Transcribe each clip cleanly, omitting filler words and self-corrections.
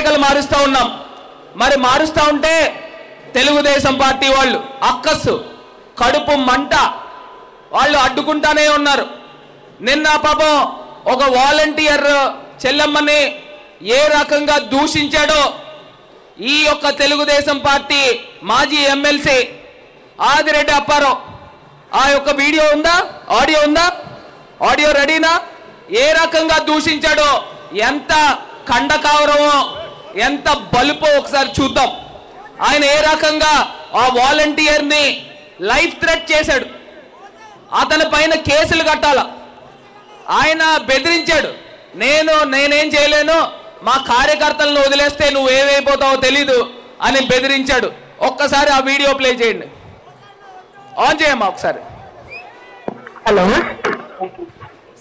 రూపురేఖలు మారుస్తూ ఉన్నాం. మరి మారుస్తూ ఉంటే తెలుగుదేశం పార్టీ వాళ్ళు అక్కస్సు కడుపు మంట వాళ్ళు అడ్డుకుంటానే ఉన్నారు. నిన్న పాపం ఒక వాలంటీర్ చెల్లమ్మని ఏ రకంగా దూషించాడో ఈ యొక్క తెలుగుదేశం పార్టీ మాజీ ఎమ్మెల్సీ ఆదిరెడ్డి అప్పారావు ఆ యొక్క వీడియో ఉందా, ఆడియో ఉందా, ఆడియో రెడీనా? ఏ రకంగా దూషించాడో, ఎంత కండకావరమో, ఎంత బలుపో ఒకసారి చూద్దాం. ఆయన ఏ రకంగా ఆ వాలంటీర్ని లైఫ్ థ్రెట్ చేశాడు, అతని పైన కేసులు కట్టాల. ఆయన బెదిరించాడు, నేనేం చేయలేను, మా కార్యకర్తలను వదిలేస్తే నువ్వు ఏమైపోతావో తెలీదు అని బెదిరించాడు. ఒక్కసారి ఆ వీడియో ప్లే చేయండి, ఆన్ చేయమ్మా ఒకసారి. హలో,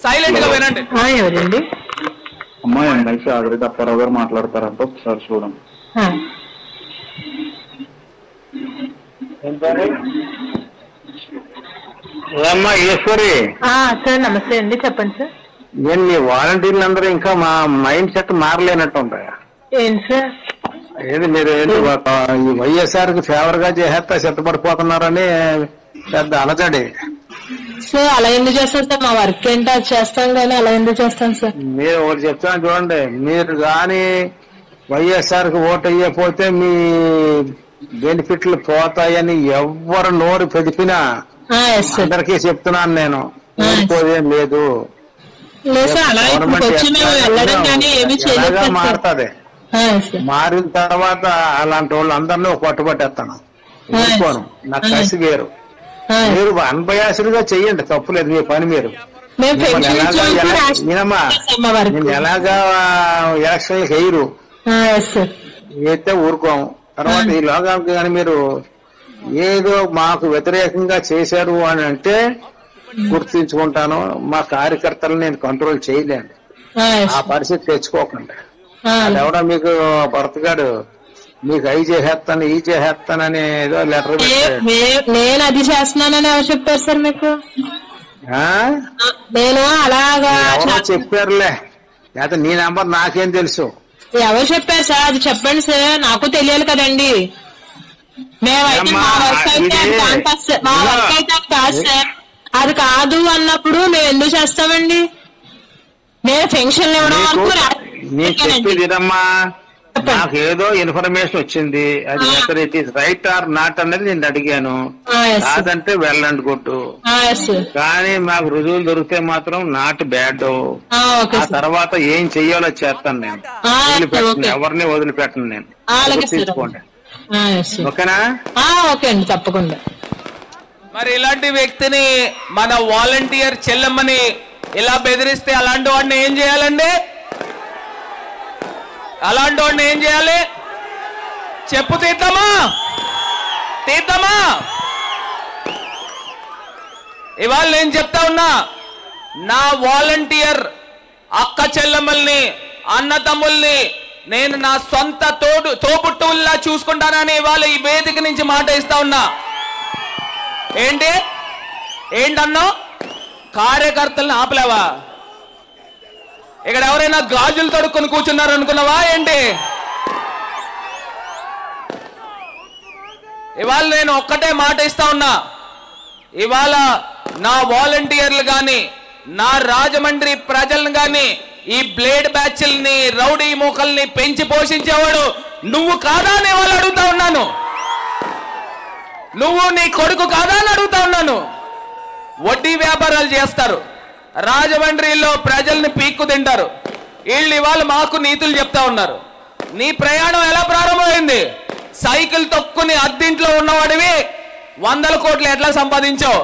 సైలెంట్ గా వినండి. ఎవరండి? అమ్మాయి ఎమ్మెల్సీ ఆదిరెడ్డి అప్పారావు గారు మాట్లాడతారంట, ఒకసారి చూడండి. ఏమ్మా ఈశ్వరి? సార్ నమస్తే అండి, చెప్పండి సార్. మీ వాలంటీర్లు అందరూ ఇంకా మా మైండ్ సెట్ మారలేనట్టు ఉంటాయా? ఏంటి సార్? ఏది మీరు ఏంటి ఈ వైఎస్ఆర్ కి ఫేవర్ గా చేసేస్తా సిద్ధపడిపోతున్నారని పెద్ద అలచడి. సార్ అలా ఎందుకు చేస్తాం సార్? మా వర్క్ ఏంటో అది చేస్తాం కానీ అలా ఎందుకు చేస్తాం సార్? మీరు ఒకటి చెప్తాను చూడండి, మీరు కానీ వైఎస్ఆర్ కి ఓటు అయ్యపోతే మీ బెనిఫిట్లు పోతాయని ఎవరు నోరు పెదిపినా అందరికీ చెప్తున్నాను నేను, ఊరుకోదేం లేదు. మారుతుంది, మారిన తర్వాత అలాంటి వాళ్ళు అందరినీ పట్టుబట్టేస్తాను, ఊరుకోను. నాకు కసి వేరు. మీరు అన్బయాసులుగా చెయ్యండి, తప్పులేదు, మీ పని మీరు. నేను ఎలాగా ఎలక్షన్లకు వేయరు, అయితే ఊరుకోము. తర్వాత ఈ లోకానికి కానీ మీరు ఏదో మాకు వ్యతిరేకంగా చేశారు అని అంటే గుర్తించుకుంటాను. మా కార్యకర్తలను నేను కంట్రోల్ చేయలేను, ఆ పరిస్థితి తెచ్చుకోకండి. ఎవడో మీకు భర్తగాడు మీకు అవి చేసేస్తాను ఈ చేసేస్తానని ఏదో లెటర్ నేను అది చేస్తున్నానని ఎవరు చెప్పారు సార్ మీకు? నేను అలాగా చెప్పారులే, లేకపోతే నీ నెంబర్ నాకేం తెలుసు? ఎవరు చెప్పారు సార్? అది చెప్పండి సార్, నాకు తెలియాలి కదండి. మేమైతే మా వర్క్ అయితే కాదు సార్. అది కాదు అన్నప్పుడు మేము ఎందుకు చేస్తామండి? నేను పెన్షన్ ఇవ్వడం నాకు ఏదో ఇన్ఫర్మేషన్ వచ్చింది, అది it is right are not అన్నది నేను అడిగాను. కాదంటే వెళ్ళండి కొట్టు, కానీ మాకు రుజువులు దొరికితే మాత్రం నాట్ బ్యాడ్. ఆ తర్వాత ఏం చెయ్యాలో చేస్తాను నేను, వదిలిపెట్టను, ఎవరిని వదిలిపెట్టను నేను. తీసుకోండి, ఓకేనా? ఓకే అండి, తప్పకుండా. మరి ఇలాంటి వ్యక్తిని, మన వాలంటీర్ చెల్లెమ్మని ఇలా బెదిరిస్తే అలాంటి వాడిని ఏం చేయాలండి? అలాంటి వాడిని ఏం చేయాలి? చెప్పు తీద్దామా? ఇవాళ నేను చెప్తా ఉన్నా, నా వాలంటీర్ అక్క చెల్లెమ్మల్ని, అన్న తమ్ముల్ని నేను నా సొంత తోబుట్టువుల్లా చూసుకుంటానని ఇవాళ ఈ వేదిక నుంచి మాట ఇస్తా ఉన్నా. ఏంటన్నా కార్యకర్తలను ఆపలేవా? ఇక్కడ ఎవరైనా గాజులు తొడుక్కొని కూర్చున్నారు అనుకున్నావా ఏంటి? ఇవాళ నేను ఒక్కటే మాట ఇస్తా ఉన్నా, ఇవాళ నా వాలంటీర్లు కానీ, నా రాజమండ్రి ప్రజలను కానీ, ఈ బ్లేడ్ బ్యాచ్ల్ని, రౌడీ మూకల్ని పెంచి పోషించేవాడు నువ్వు కాదా అని వాళ్ళు అడుగుతా ఉన్నాను. నువ్వు నీ కొడుకు కాదా అని అడుగుతా ఉన్నాను. వడ్డీ వ్యాపారాలు చేస్తారు, రాజమండ్రిలో ప్రజల్ని పీక్కు తింటారు. వీళ్ళు ఇవాళ మాకు నీతులు చెప్తా ఉన్నారు. నీ ప్రయాణం ఎలా ప్రారంభమైంది? సైకిల్ తొక్కుని అద్దింట్లో ఉన్నవాడివి 100 కోట్లు ఎట్లా సంపాదించావు?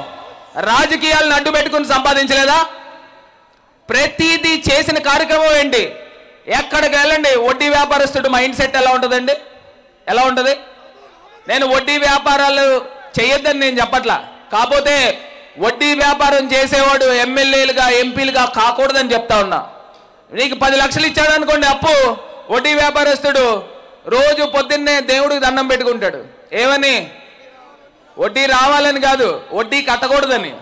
రాజకీయాలను అడ్డు పెట్టుకుని సంపాదించలేదా? ప్రతిదీ చేసిన కార్యక్రమం ఏంటి? ఎక్కడికి వెళ్ళండి, వడ్డీ వ్యాపారస్తుడు మైండ్ సెట్ ఎలా ఉంటుందండి? ఎలా ఉంటుంది? నేను వడ్డీ వ్యాపారాలు చేయొద్దని నేను చెప్పట్లా, కాకపోతే వడ్డీ వ్యాపారం చేసేవాడు ఎమ్మెల్యేలుగా ఎంపీలుగా కాకూడదని చెప్తా ఉన్నా. నీకు 10 లక్షలు ఇచ్చాడు అనుకోండి అప్పు, వడ్డీ వ్యాపారస్తుడు రోజు పొద్దున్నే దేవుడికి దండం పెట్టుకుంటాడు. ఏమని? వడ్డీ రావాలని కాదు, వడ్డీ కట్టకూడదని.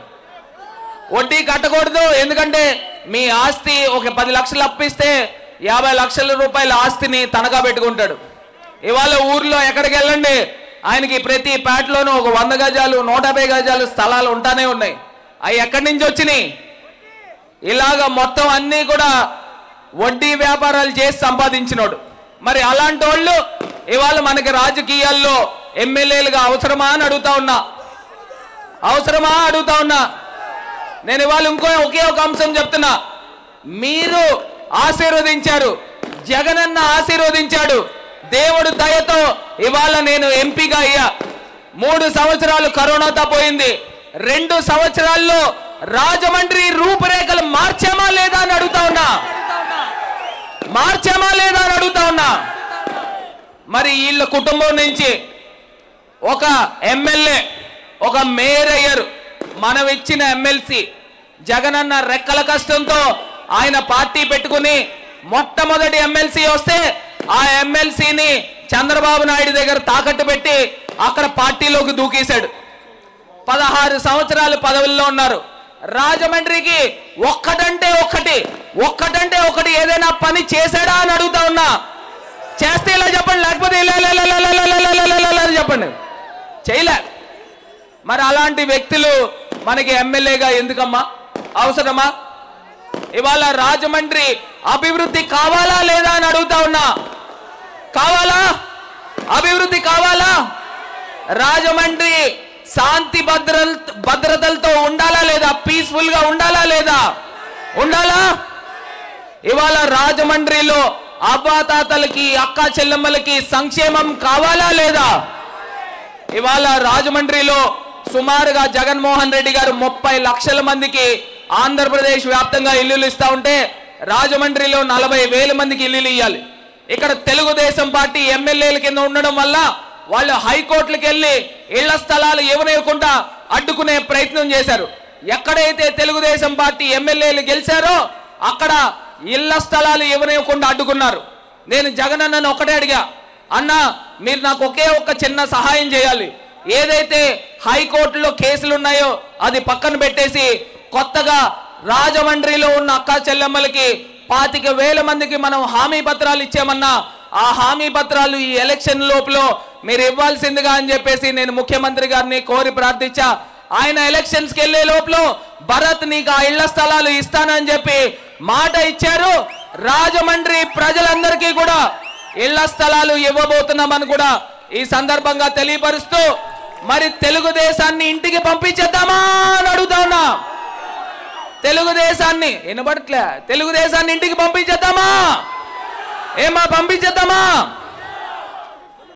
వడ్డీ కట్టకూడదు, ఎందుకంటే మీ ఆస్తి ఒక 10 లక్షలు అప్పిస్తే 50 లక్షల రూపాయల ఆస్తిని తనఖా పెట్టుకుంటాడు. ఇవాళ ఊర్లో ఎక్కడికి వెళ్ళండి, ఆయనకి ప్రతి పేటలోనూ ఒక 100 గజాలు 150 గజాలు స్థలాలు ఉంటానే ఉన్నాయి. అవి ఎక్కడి నుంచి వచ్చినాయి? ఇలాగ మొత్తం అన్నీ కూడా వడ్డీ వ్యాపారాలు చేసి సంపాదించినోడు. మరి అలాంటి వాళ్ళు ఇవాళ మనకి రాజకీయాల్లో ఎమ్మెల్యేలుగా అవసరమా అని అడుగుతా ఉన్నా. అవసరమా అడుగుతా ఉన్నా. నేను ఇవాళ ఒకే ఒక అంశం చెప్తున్నా. మీరు ఆశీర్వదించారు, జగనన్న ఆశీర్వదించాడు. దేవుడు దయతో ఇవాళ నేను ఎంపీగా అయ్యా. 3 సంవత్సరాలు కరోనాతో పోయింది. 2 సంవత్సరాల్లో రాజమండ్రి రూపురేఖలు మార్చామా లేదా అని అడుగుతా ఉన్నా. మార్చామా లేదా అని అడుగుతా ఉన్నా. మరి వీళ్ళ కుటుంబం నుంచి ఒక ఎమ్మెల్యే, ఒక మేయర్ అయ్యారు. మనం ఇచ్చిన ఎమ్మెల్సీ జగనన్న రెక్కల కష్టంతో ఆయన పార్టీ పెట్టుకుని మొట్టమొదటి ఎమ్మెల్సీ వస్తే ఆ ఎమ్మెల్సీని చంద్రబాబు నాయుడు దగ్గర తాకట్టు పెట్టి అక్కడ పార్టీలోకి దూకేశాడు. 16 సంవత్సరాలు పదవుల్లో ఉన్నారు. రాజమండ్రికి ఒక్కటంటే ఒకటి ఏదైనా పని చేశాడా అని అడుగుతా ఉన్నా. చేస్తే ఇలా చెప్పండి, లేకపోతే ఇలా చెప్పండి. చేయలే. మరి అలాంటి వ్యక్తులు మనకి ఎమ్మెల్యేగా ఎందుకమ్మా? అవసరమా? ఇవాళ రాజమండ్రి అభివృద్ధి కావాలా లేదా అని అడుగుతా ఉన్నా. కావాలా? అభివృద్ధి కావాలా? రాజమండ్రి శాంతి భద్రతలతో ఉండాలా లేదా? పీస్ఫుల్ గా ఉండాలా లేదా? ఉండాలా? ఇవాళ రాజమండ్రిలో అవ్వాతాతలకి అక్క చెల్లెమ్మలకి సంక్షేమం కావాలా లేదా? ఇవాళ రాజమండ్రిలో సుమారుగా జగన్మోహన్ రెడ్డి గారు 30 లక్షల మందికి ఆంధ్రప్రదేశ్ వ్యాప్తంగా ఇల్లులు ఇస్తా ఉంటే రాజమండ్రిలో 40,000 మందికి ఇల్లులు ఇవ్వాలి. ఇక్కడ తెలుగుదేశం పార్టీ ఎమ్మెల్యేల కింద ఉండడం వల్ల వాళ్ళు హైకోర్టులకు వెళ్ళి ఇళ్ల స్థలాలు ఇవ్వనివ్వకుండా అడ్డుకునే ప్రయత్నం చేశారు. ఎక్కడైతే తెలుగుదేశం పార్టీ ఎమ్మెల్యేలు గెలిచారో అక్కడ ఇళ్ల స్థలాలు ఇవ్వనివ్వకుండా అడ్డుకున్నారు. నేను జగనన్నను ఒకటే అడిగా, అన్నా మీరు నాకు ఒకే ఒక్క చిన్న సహాయం చేయాలి. ఏదైతే హైకోర్టులో కేసులు ఉన్నాయో అది పక్కన పెట్టేసి కొత్తగా రాజమండ్రిలో ఉన్న అక్క చెల్లెమ్మలకి 25,000 మందికి మనం హామీ పత్రాలు ఇచ్చామన్నా ఆ హామీ పత్రాలు ఈ ఎలక్షన్ లోపల మీరు ఇవ్వాల్సిందిగా అని చెప్పేసి నేను ముఖ్యమంత్రి గారిని కోరి ప్రార్థించా. ఆయన ఎలక్షన్స్కి వెళ్లే లోపల భరత్ నీకు ఆ ఇళ్ల స్థలాలు ఇస్తానని చెప్పి మాట ఇచ్చారు. రాజమండ్రి ప్రజలందరికీ కూడా ఇళ్ల స్థలాలు ఇవ్వబోతున్నామని కూడా ఈ సందర్భంగా తెలియపరుస్తూ మరి తెలుగుదేశాన్ని ఇంటికి పంపించేద్దామా అని అడుగుతా ఉన్నా. తెలుగుదేశాన్ని వినబడట్లే, తెలుగుదేశాన్ని ఇంటికి పంపించేద్దామా? ఏమా పంపించేద్దామా?